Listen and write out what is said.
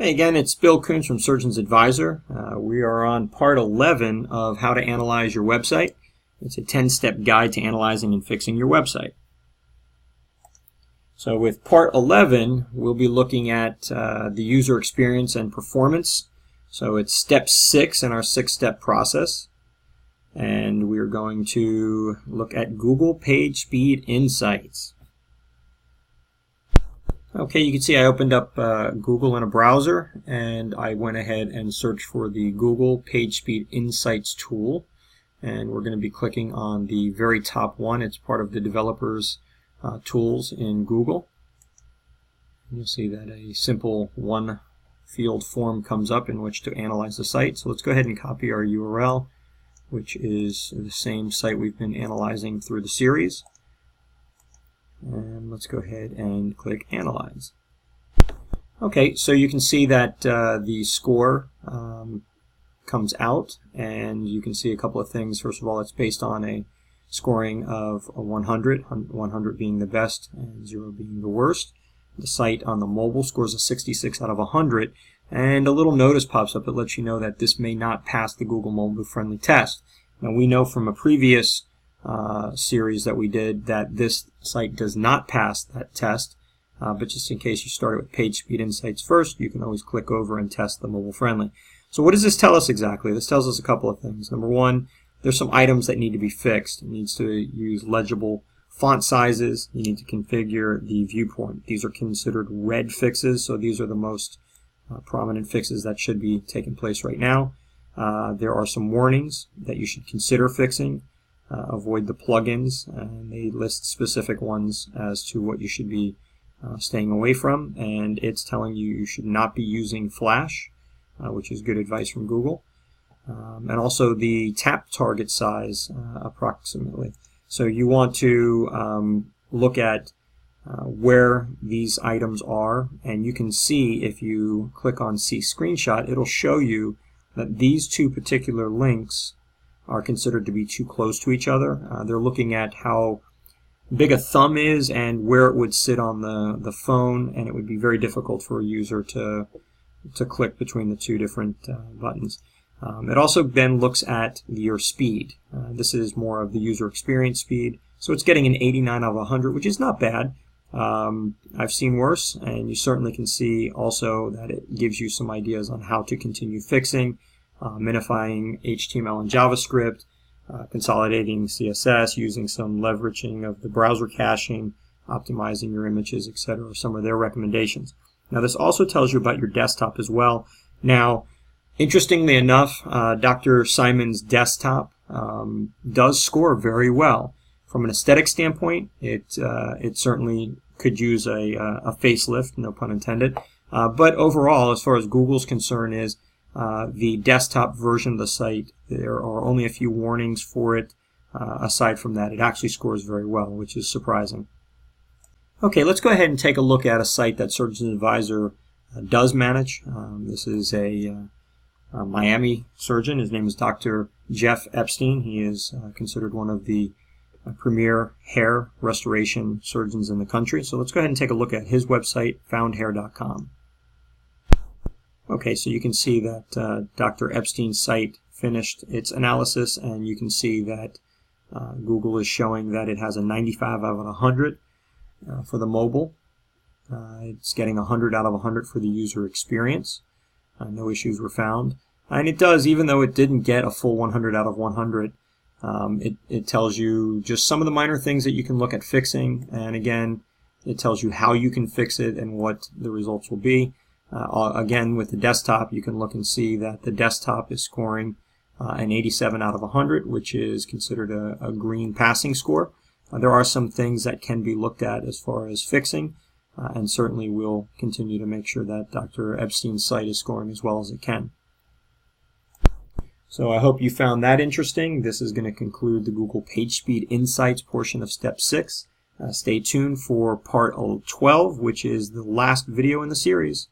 Hey again, it's Bill Coons from Surgeons Advisor. We are on part 11 of how to analyze your website. It's a 10-step guide to analyzing and fixing your website. So with part 11, we'll be looking at the user experience and performance. So it's step 6 in our 6-step process. And we're going to look at Google Page Speed Insights. Okay, you can see I opened up Google in a browser and I went ahead and searched for the Google Page Speed Insights tool, and we're going to be clicking on the very top one. It's part of the developers tools in Google. You'll see that a simple one field form comes up in which to analyze the site. So let's go ahead and copy our URL, which is the same site we've been analyzing through the series. And let's go ahead and click Analyze. Okay, so you can see that the score comes out, and you can see a couple of things. First of all, it's based on a scoring of a 100, 100 being the best and 0 being the worst. The site on the mobile scores a 66 out of 100, and a little notice pops up that lets you know that this may not pass the Google Mobile Friendly test. Now, we know from a previous series that we did that this site does not pass that test, but just in case you started with Page Speed Insights first, you can always click over and test the mobile friendly. So what does this tell us exactly? This tells us a couple of things. Number one, there's some items that need to be fixed. It needs to use legible font sizes. You need to configure the viewport. These are considered red fixes, so these are the most prominent fixes that should be taking place right now. There are some warnings that you should consider fixing. Avoid the plugins, and they list specific ones as to what you should be staying away from, and it's telling you you should not be using Flash, which is good advice from Google, and also the tap target size approximately. So you want to look at where these items are, and you can see if you click on See Screenshot, it'll show you that these two particular links are considered to be too close to each other. They're looking at how big a thumb is and where it would sit on the phone, and it would be very difficult for a user to click between the two different buttons. It also then looks at your speed. This is more of the user experience speed. So it's getting an 89 out of 100, which is not bad. I've seen worse, and you certainly can see also that it gives you some ideas on how to continue fixing. Minifying HTML and JavaScript, consolidating CSS, using some leveraging of the browser caching, optimizing your images, etc. are some of their recommendations. Now, this also tells you about your desktop as well. Now, interestingly enough, Dr. Simon's desktop does score very well. From an aesthetic standpoint, it certainly could use a facelift, no pun intended. But overall, as far as Google's concern is, the desktop version of the site, there are only a few warnings for it. Aside from that, it actually scores very well, which is surprising. Okay, let's go ahead and take a look at a site that Surgeons Advisor does manage. This is a Miami surgeon. His name is Dr. Jeff Epstein. He is considered one of the premier hair restoration surgeons in the country. So let's go ahead and take a look at his website, foundhair.com. Okay, so you can see that Dr. Epstein's site finished its analysis, and you can see that Google is showing that it has a 95 out of 100 for the mobile. It's getting 100 out of 100 for the user experience. No issues were found. And it does, even though it didn't get a full 100 out of 100, it tells you just some of the minor things that you can look at fixing, and again, it tells you how you can fix it and what the results will be. Again, with the desktop, you can look and see that the desktop is scoring an 87 out of 100, which is considered a green passing score. There are some things that can be looked at as far as fixing, and certainly we'll continue to make sure that Dr. Epstein's site is scoring as well as it can. So I hope you found that interesting. This is going to conclude the Google Page Speed Insights portion of Step 6. Stay tuned for Part 12, which is the last video in the series.